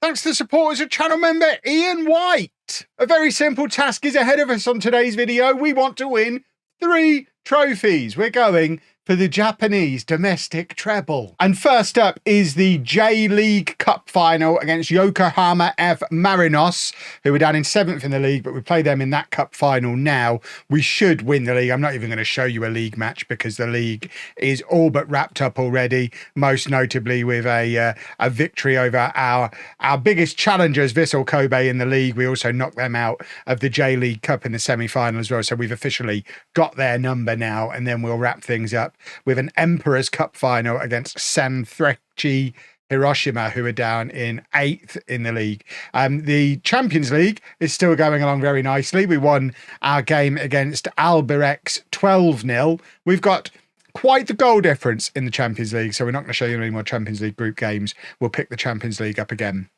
Thanks to the supporters of channel member Ian White. A very simple task is ahead of us on today's video. We want to win 3 trophies. We're going for the Japanese domestic treble. And first up is the J-League Cup final against Yokohama F. Marinos, who are down in 7th in the league, but we play them in that cup final now. We should win the league. I'm not even going to show you a league match because the league is all but wrapped up already, most notably with a victory over our biggest challengers, Vissel Kobe, in the league. We also knocked them out of the J-League Cup in the semi-final as well, so we've officially got their number now, and then we'll wrap things up with an Emperor's Cup final against Sanfrecce Hiroshima, who are down in 8th in the league. The Champions League is still going along very nicely. We won our game against Albirex 12-0. We've got quite the goal difference in the Champions League, so we're not going to show you any more Champions League group games. We'll pick the Champions League up again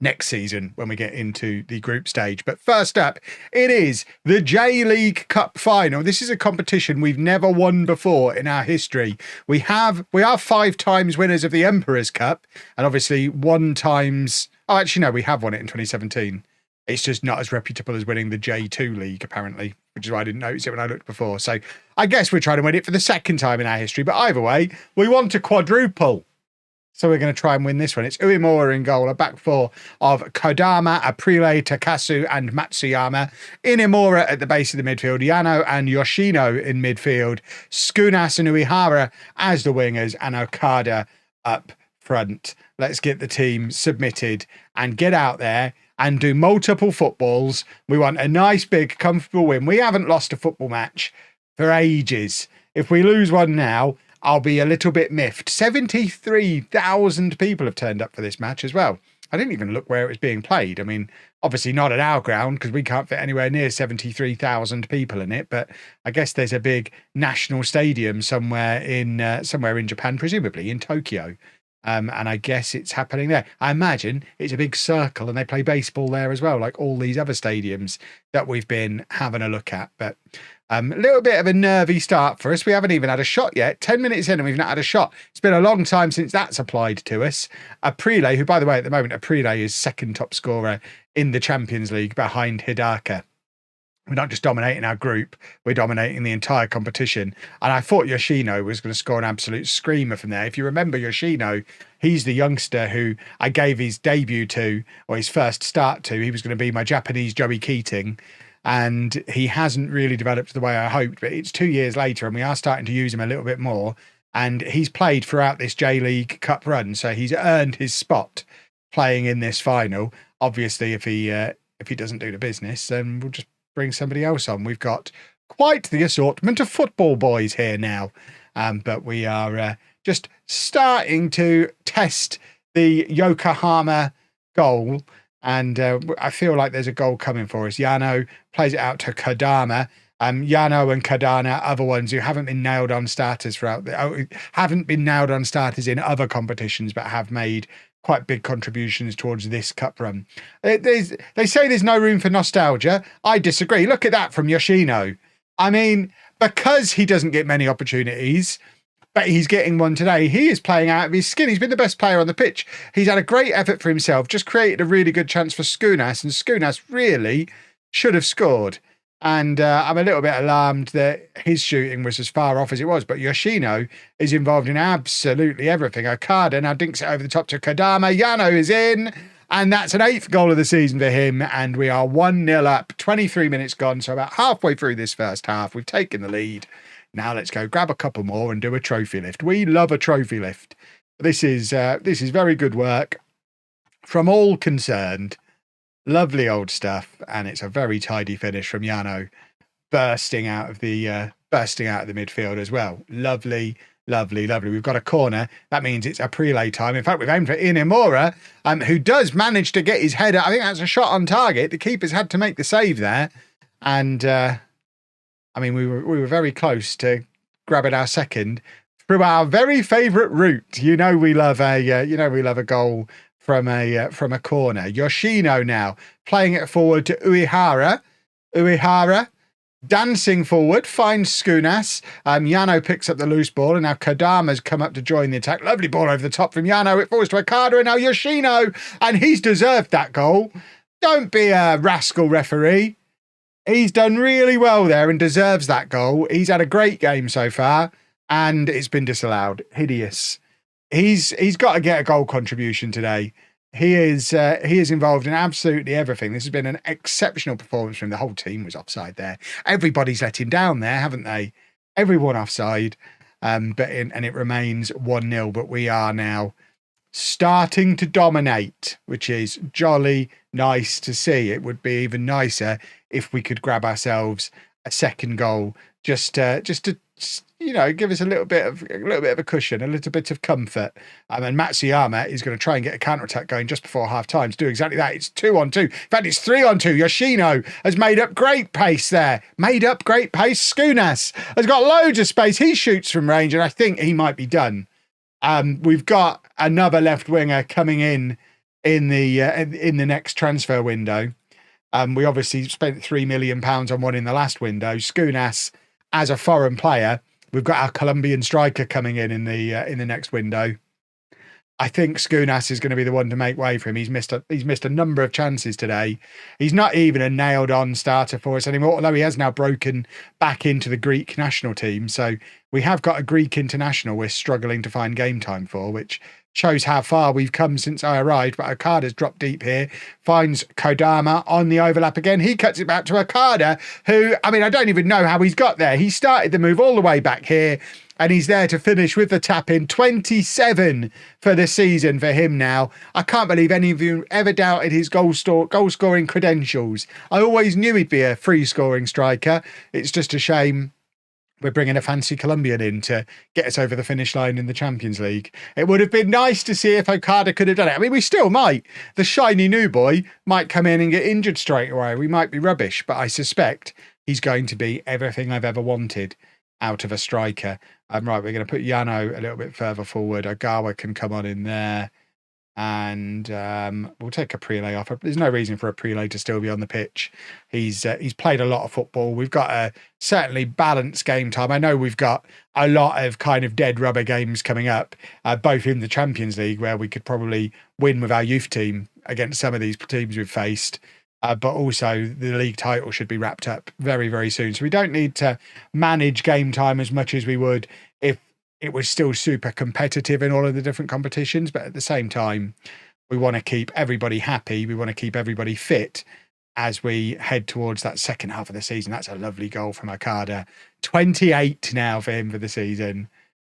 next season when we get into the group stage. But first up, it is the J-League Cup final. This is a competition we've never won before in our history. We are 5 times winners of the Emperor's Cup, and obviously we have won it in 2017. It's just not as reputable as winning the J2 League, apparently, which is why I didn't notice it when I looked before. So I guess we're trying to win it for the second time in our history, but either way, we want to quadruple. So we're going to try and win this one. It's Uemura in goal, a back four of Kodama, Aprile, Takasu and Matsuyama. Inemura at the base of the midfield, Yano and Yoshino in midfield, Skunas and Uehara as the wingers, and Okada up front. Let's get the team submitted and get out there and do multiple footballs. We want a nice, big, comfortable win. We haven't lost a football match for ages. If we lose one now, I'll be a little bit miffed. 73,000 people have turned up for this match as well. I didn't even look where it was being played. I mean, obviously not at our ground because we can't fit anywhere near 73,000 people in it. But I guess there's a big national stadium somewhere in Japan, presumably in Tokyo. And I guess it's happening there. I imagine it's a big circle and they play baseball there as well, like all these other stadiums that we've been having a look at. But a little bit of a nervy start for us. We haven't even had a shot yet. 10 minutes in and we've not had a shot. It's been a long time since that's applied to us. Aprile, who, by the way, at the moment, Aprile is second top scorer in the Champions League behind Hidaka. We're not just dominating our group, we're dominating the entire competition. And I thought Yoshino was going to score an absolute screamer from there. If you remember Yoshino, he's the youngster who I gave his debut to, or his first start to. He was going to be my Japanese Joey Keating. And he hasn't really developed the way I hoped, but it's 2 years later and we are starting to use him a little bit more. And he's played throughout this J-League Cup run, so he's earned his spot playing in this final. Obviously, if he doesn't do the business, then we'll just bring somebody else on. We've got quite the assortment of football boys here now, but we are just starting to test the Yokohama goal, and I feel like there's a goal coming for us. Yano plays it out to Kodama. Yano and Kodana, other ones who haven't been nailed on starters in other competitions, but have made quite big contributions towards this cup run. They say there's no room for nostalgia. I disagree. Look at that from Yoshino. I mean, because he doesn't get many opportunities, but he's getting one today, he is playing out of his skin. He's been the best player on the pitch. He's had a great effort for himself, just created a really good chance for Skunas, and Skunas really should have scored. And I'm a little bit alarmed that his shooting was as far off as it was. But Yoshino is involved in absolutely everything. Okada now dinks it over the top to Kodama. Yano is in. And that's an 8th goal of the season for him. And we are 1-0 up. 23 minutes gone. So about halfway through this first half, we've taken the lead. Now let's go grab a couple more and do a trophy lift. We love a trophy lift. This is very good work from all concerned. Lovely old stuff, and it's a very tidy finish from Yano, bursting out of the midfield as well. Lovely, lovely, lovely. We've got a corner. That means it's Aprile time. In fact, we've aimed for Inemura, who does manage to get his header. I think that's a shot on target. The keeper's had to make the save there, and I mean, we were very close to grabbing our second through our very favourite route. You know, we love a goal from a corner. Yoshino now playing it forward to Uehara. Uehara Dancing forward, finds Skunas. Yano picks up the loose ball, and now Kodama's come up to join the attack. Lovely ball over the top from Yano. It falls to Okada, and now Yoshino, and he's deserved that goal. Don't be a rascal, referee. He's done really well there and deserves that goal. He's had a great game so far, and it's been disallowed. Hideous. He's got to get a goal contribution today. He is involved in absolutely everything. This has been an exceptional performance from him. The whole team was offside there. Everybody's let him down there, haven't they? Everyone offside. And it remains 1-0. But we are now starting to dominate, which is jolly nice to see. It would be even nicer if we could grab ourselves a second goal, just to give us a little bit of a cushion, a little bit of comfort. And Matsuyama is going to try and get a counter-attack going just before half-time to do exactly that. It's 2-on-2. In fact, it's 3-on-2. Yoshino has made up great pace there. Skunas has got loads of space. He shoots from range, and I think he might be done. We've got another left winger coming in the next transfer window. We obviously spent £3 million on one in the last window. Skunas as a foreign player. We've got our Colombian striker coming in the next window. I think Skunas is going to be the one to make way for him. He's missed a number of chances today. He's not even a nailed-on starter for us anymore, although he has now broken back into the Greek national team. So we have got a Greek international we're struggling to find game time for, which shows how far we've come since I arrived. But Okada's dropped deep here, finds Kodama on the overlap again. He cuts it back to Okada, who, I don't even know how he's got there. He started the move all the way back here, and he's there to finish with the tap in. 27 for the season for him now. I can't believe any of you ever doubted his goal scoring credentials. I always knew he'd be a free scoring striker. It's just a shame we're bringing a fancy Colombian in to get us over the finish line in the Champions League. It would have been nice to see if Okada could have done it. We still might. The shiny new boy might come in and get injured straight away. We might be rubbish, but I suspect he's going to be everything I've ever wanted out of a striker. Right, we're going to put Yano a little bit further forward. Ogawa can come on in there. And we'll take a Prelay off. There's no reason for a Prelay to still be on the pitch. He's played a lot of football. We've got a certainly balanced game time. I know we've got a lot of kind of dead rubber games coming up, both in the Champions League, where we could probably win with our youth team against some of these teams we've faced. But also the league title should be wrapped up very, very soon. So we don't need to manage game time as much as we would if it was still super competitive in all of the different competitions. But at the same time, we want to keep everybody happy. We want to keep everybody fit as we head towards that second half of the season. That's a lovely goal from Okada. 28 now for him for the season.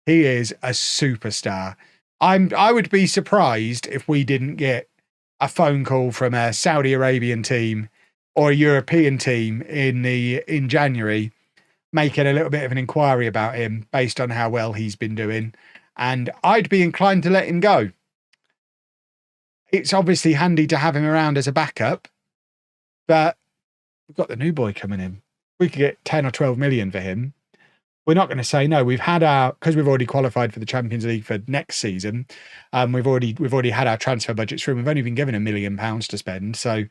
He is a superstar. I would be surprised if we didn't get a phone call from a Saudi Arabian team or a European team in January, making a little bit of an inquiry about him based on how well he's been doing. And I'd be inclined to let him go. It's obviously handy to have him around as a backup, but we've got the new boy coming in. We could get 10 or 12 million for him. We're not going to say no. Because we've already qualified for the Champions League for next season. We've already had our transfer budgets through. We've only been given £1 million to spend. So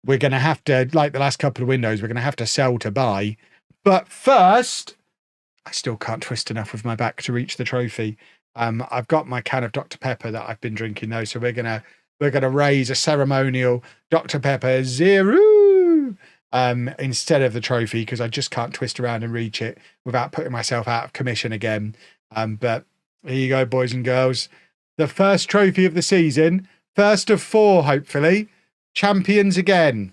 we're going to have to, like the last couple of windows, we're going to have to sell to buy. But first, I still can't twist enough with my back to reach the trophy. I've got my can of Dr. Pepper that I've been drinking though, so we're gonna raise a ceremonial Dr. Pepper Zero instead of the trophy, because I just can't twist around and reach it without putting myself out of commission again. But here you go, boys and girls. The first trophy of the season, first of 4, hopefully. Champions again.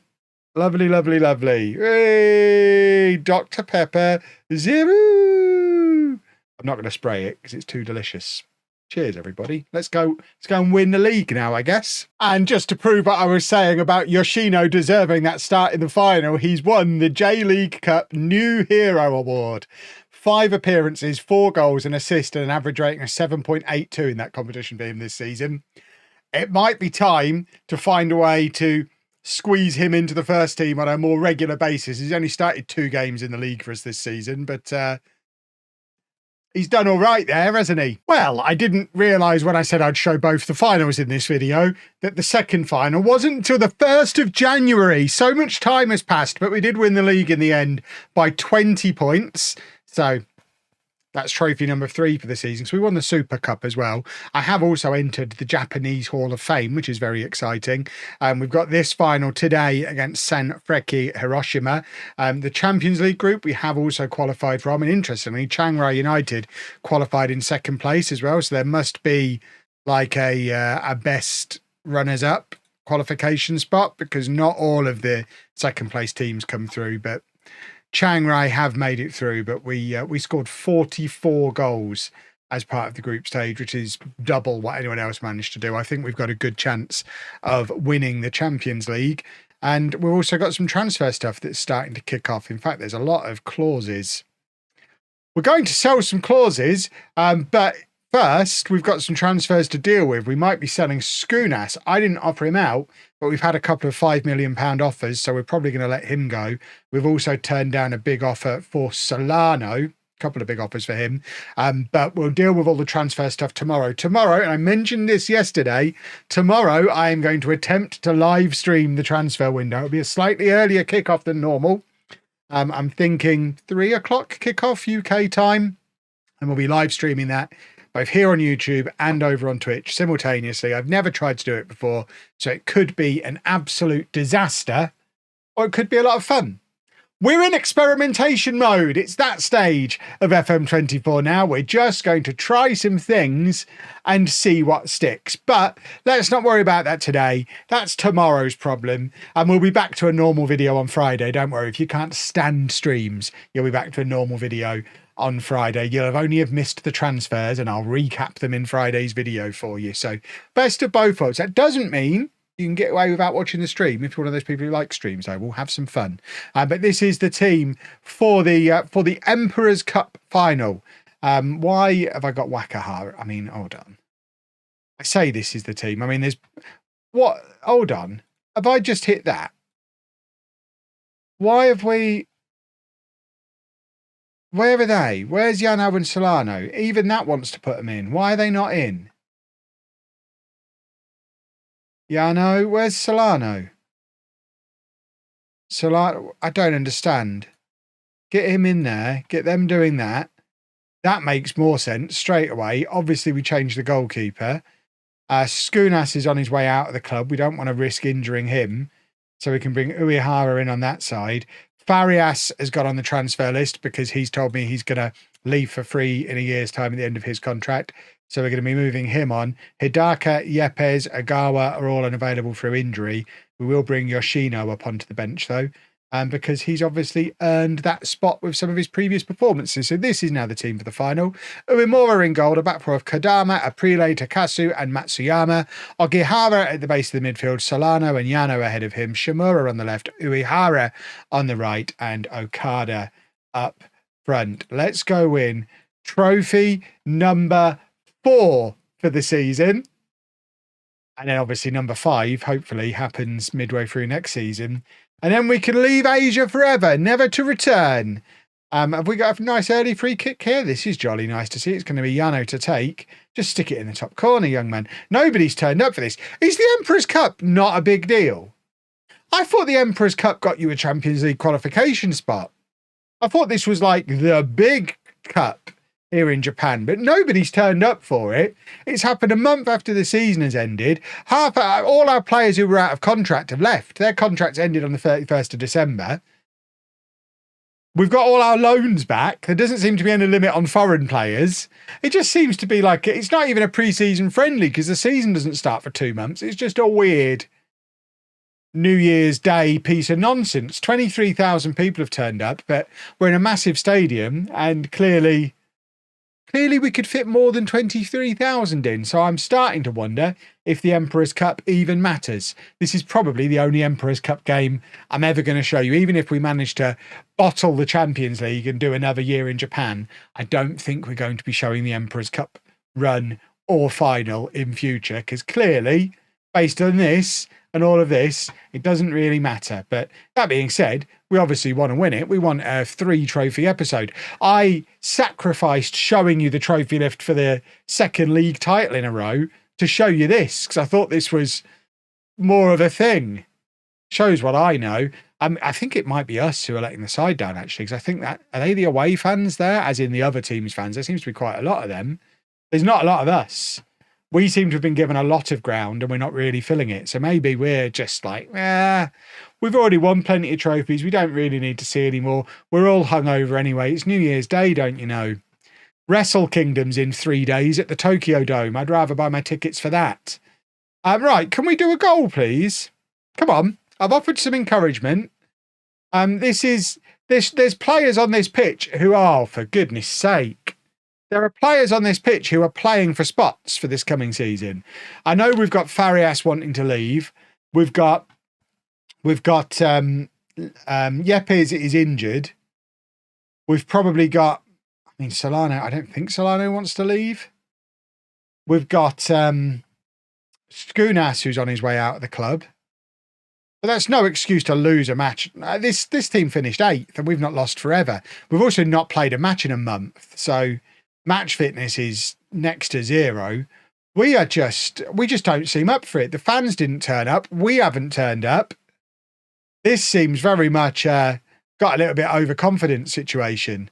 Lovely, lovely, lovely. Hey, Dr. Pepper Zero. I'm not going to spray it because it's too delicious. Cheers, everybody. Let's go and win the league now, I guess. And just to prove what I was saying about Yoshino deserving that start in the final, he's won the J-League Cup New Hero Award. 5 appearances, 4 goals, an assist, and an average rating of 7.82 in that competition for him this season. It might be time to find a way to squeeze him into the first team on a more regular basis. He's only started 2 games in the league for us this season, but He's done all right there, hasn't he? Well, I didn't realise when I said I'd show both the finals in this video that the second final wasn't until the 1st of January. So much time has passed, but we did win the league in the end by 20 points. So that's trophy number 3 for the season. So we won the Super Cup as well. I have also entered the Japanese Hall of Fame, which is very exciting. We've got this final today against Sanfrecce Hiroshima. The Champions League group we have also qualified from. And interestingly, Chiang Rai United qualified in 2nd place as well. So there must be like a best runners-up qualification spot, because not all of the 2nd place teams come through. But Chiang Rai have made it through, but we scored 44 goals as part of the group stage, which is double what anyone else managed to do. I think we've got a good chance of winning the Champions League. And we've also got some transfer stuff that's starting to kick off. In fact, there's a lot of clauses. We're going to sell some clauses, but first, we've got some transfers to deal with. We might be selling Skunas. I didn't offer him out, but we've had a couple of £5 million offers, so we're probably going to let him go. We've also turned down a big offer for Solano, a couple of big offers for him, but we'll deal with all the transfer stuff tomorrow. Tomorrow, and I mentioned this yesterday, tomorrow I am going to attempt to live stream the transfer window. It'll be a slightly earlier kickoff than normal. I'm thinking 3 o'clock kickoff UK time, and we'll be live streaming that both here on YouTube and over on Twitch simultaneously. I've never tried to do it before, so it could be an absolute disaster, or it could be a lot of fun. We're in experimentation mode. It's that stage of FM24 now. We're just going to try some things and see what sticks. But let's not worry about that today. That's tomorrow's problem. And we'll be back to a normal video on Friday. Don't worry, if you can't stand streams, you'll be back to a normal video on Friday. You'll only have missed the transfers, and I'll recap them in Friday's video for you. So best of both worlds. That doesn't mean you can get away without watching the stream. If you're one of those people who like streams, though, we'll have some fun. But this is the team for the Emperor's Cup final. Why have I got Wakahara? I mean, hold on. I say this is the team. I mean, there's what? Hold on. Have I just hit that? Why have we? Where are they? Where's Yano and Solano? Even that wants to put them in. Why are they not in? Yano, where's Solano? Solano, I don't understand. Get him in there. Get them doing that. That makes more sense straight away. Obviously, we changed the goalkeeper. Skunas is on his way out of the club. We don't want to risk injuring him. So we can bring Uehara in on that side. Farias has got on the transfer list because he's told me he's going to leave for free in a year's time at the end of his contract. So we're going to be moving him on. Hidaka, Yepes, Agawa are all unavailable through injury. We will bring Yoshino up onto the bench, though, because he's obviously earned that spot with some of his previous performances. So this is now the team for the final. Uemura in goal, a back four of Kodama, Aprile, Takasu and Matsuyama. Ogihara at the base of the midfield, Solano and Yano ahead of him. Shimura on the left, Uehara on the right, and Okada up front. Let's go in. Trophy number 4 for the season. And then obviously number 5, hopefully, happens midway through next season. And then we can leave Asia forever, never to return. Have we got a nice early free kick here? This is jolly nice to see. It's going to be Yano to take. Just stick it in the top corner, young man. Nobody's turned up for this. Is the Emperor's Cup not a big deal? I thought the Emperor's Cup got you a Champions League qualification spot. I thought this was like the big cup here in Japan, but nobody's turned up for it. It's happened a month after the season has ended. All our players who were out of contract have left. Their contracts ended on the 31st of December. We've got all our loans back. There doesn't seem to be any limit on foreign players. It just seems to be like it's not even a pre-season friendly because the season doesn't start for 2 months. It's just a weird New Year's Day piece of nonsense. 23,000 people have turned up, but we're in a massive stadium and clearly we could fit more than 23,000 in. So I'm starting to wonder if the Emperor's Cup even matters. This is probably the only Emperor's Cup game I'm ever going to show you. Even if we manage to bottle the Champions League and do another year in Japan, I don't think we're going to be showing the Emperor's Cup run or final in future, because clearly, based on this, and all of this, it doesn't really matter. But that being said, we obviously want to win it. We want a 3-trophy episode. I sacrificed showing you the trophy lift for the second league title in a row to show you this, because I thought this was more of a thing. Shows what I know. I think it might be us who are letting the side down, actually, because I think that, are they the away fans there, as in the other team's fans? There seems to be quite a lot of them. There's not a lot of us. We seem to have been given a lot of ground and we're not really filling it. So maybe we're just like, we've already won plenty of trophies. We don't really need to see any more. We're all hungover anyway. It's New Year's Day, don't you know? Wrestle Kingdom's in 3 days at the Tokyo Dome. I'd rather buy my tickets for that. Right, can we do a goal, please? Come on. I've offered some encouragement. There's players on this pitch who are, for goodness sake, there are players on this pitch who are playing for spots for this coming season. I know we've got Farias wanting to leave. We've got Yepes is injured. We've probably got, Solano. I don't think Solano wants to leave. We've got Skunas, who's on his way out of the club. But that's no excuse to lose a match. This team finished 8th and we've not lost forever. We've also not played a match in a month. So match fitness is next to 0. We just don't seem up for it. The fans didn't turn up. We haven't turned up. This seems very much got a little bit overconfident situation.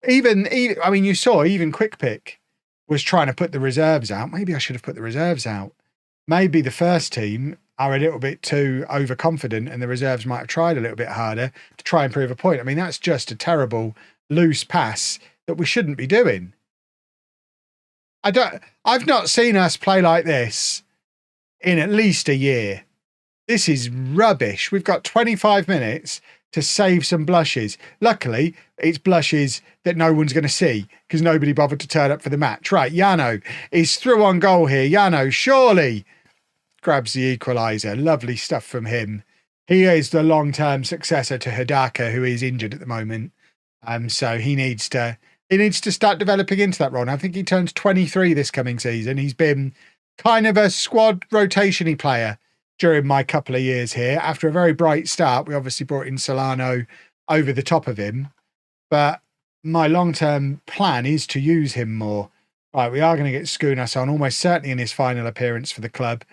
Even you saw even Quick Pick was trying to put the reserves out. Maybe I should have put the reserves out. Maybe the first team are a little bit too overconfident and the reserves might have tried a little bit harder to try and prove a point. That's just a terrible loose pass that we shouldn't be doing. I've not seen us play like this in at least a year. This is rubbish. We've got 25 minutes to save some blushes. Luckily, it's blushes that no one's going to see because nobody bothered to turn up for the match. Right, Yano is through on goal here. Yano, surely grabs the equaliser. Lovely stuff from him. He is the long-term successor to Hidaka, who is injured at the moment. So he needs to start developing into that role. And I think he turns 23 this coming season. He's been kind of a squad rotation-y player during my couple of years here. After a very bright start, we obviously brought in Solano over the top of him. But my long-term plan is to use him more. Right, we are going to get Skunas on, almost certainly in his final appearance for the club.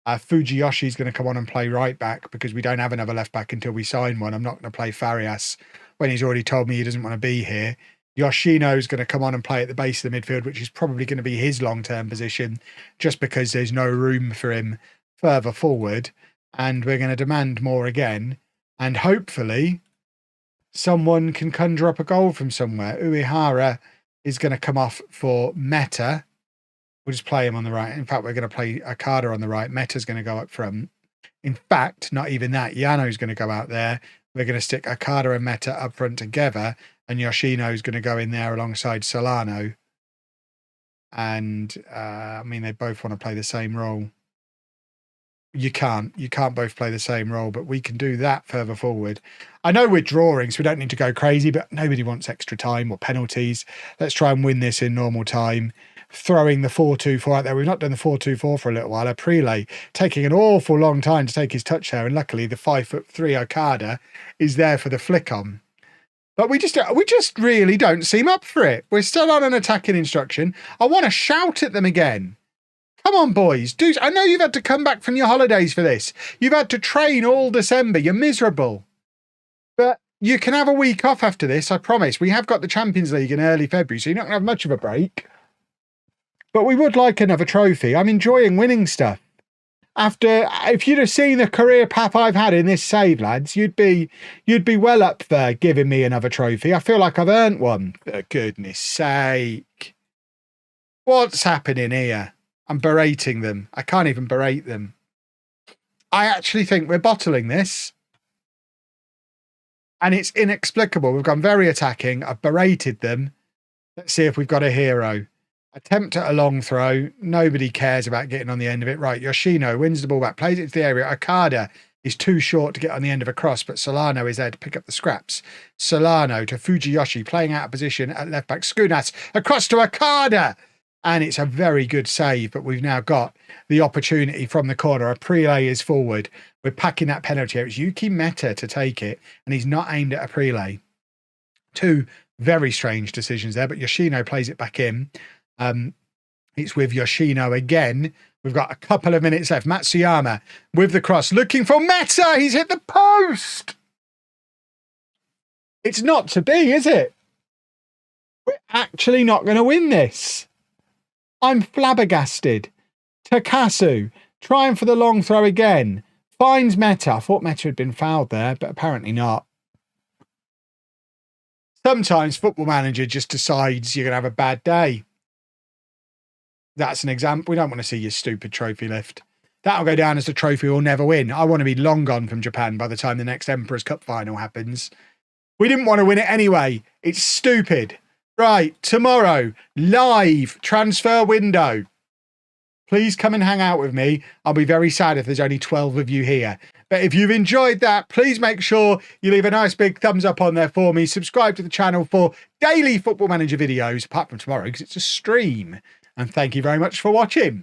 Fujiyoshi is going to come on and play right back because we don't have another left back until we sign one. I'm not going to play Farias when he's already told me he doesn't want to be here. Yoshino is going to come on and play at the base of the midfield, which is probably going to be his long-term position just because there's no room for him further forward. And we're going to demand more again. And hopefully someone can conjure up a goal from somewhere. Uehara is going to come off for Meta. We'll just play him on the right. In fact, we're going to play Okada on the right. Meta's going to go up front. In fact, not even that. Yano's going to go out there. We're going to stick Okada and Meta up front together. And Yoshino's going to go in there alongside Solano. And, they both want to play the same role. You can't both play the same role, but we can do that further forward. I know we're drawing, so we don't need to go crazy, but nobody wants extra time or penalties. Let's try and win this in normal time. Throwing the 4-2-4 out there. We've not done the 4-2-4 for a little while. Aprile taking an awful long time to take his touch there, and luckily the 5'3" Okada is there for the flick on. But we just really don't seem up for it. We're still on an attacking instruction. I want to shout at them again. Come on, boys. I know you've had to come back from your holidays for this. You've had to train all December. You're miserable. But you can have a week off after this, I promise. We have got the Champions League in early February, so you're not going to have much of a break. But we would like another trophy. I'm enjoying winning stuff. If you'd have seen the career path I've had in this save, lads, you'd be well up for giving me another trophy. I feel like I've earned one. For goodness sake. What's happening here? I'm berating them. I can't even berate them. I actually think we're bottling this. And it's inexplicable. We've gone very attacking. I've berated them. Let's see if we've got a hero. Attempt at a long throw. Nobody cares about getting on the end of it. Right, Yoshino wins the ball back, plays it to the area. Okada is too short to get on the end of a cross, but Solano is there to pick up the scraps. Solano to Fujiyoshi, playing out of position at left back. Skunas across to Okada. And it's a very good save, but we've now got the opportunity from the corner. A prelay is forward. We're packing that penalty. It's Yuki Meta to take it, and he's not aimed at a prelay. Two very strange decisions there, but Yoshino plays it back in. It's with Yoshino again. We've got a couple of minutes left. Matsuyama with the cross, looking for Meta. He's hit the post. It's not to be, is it? We're actually not going to win this. I'm flabbergasted. Takasu trying for the long throw again. Finds Meta. I thought Meta had been fouled there, but apparently not. Sometimes Football Manager just decides you're going to have a bad day. That's an example. We don't want to see your stupid trophy lift. That'll go down as the trophy we'll never win. I want to be long gone from Japan by the time the next Emperor's Cup final happens. We didn't want to win it anyway. It's stupid. Right, tomorrow, live transfer window. Please come and hang out with me. I'll be very sad if there's only 12 of you here. But if you've enjoyed that, please make sure you leave a nice big thumbs up on there for me. Subscribe to the channel for daily Football Manager videos, apart from tomorrow, because it's a stream. And thank you very much for watching.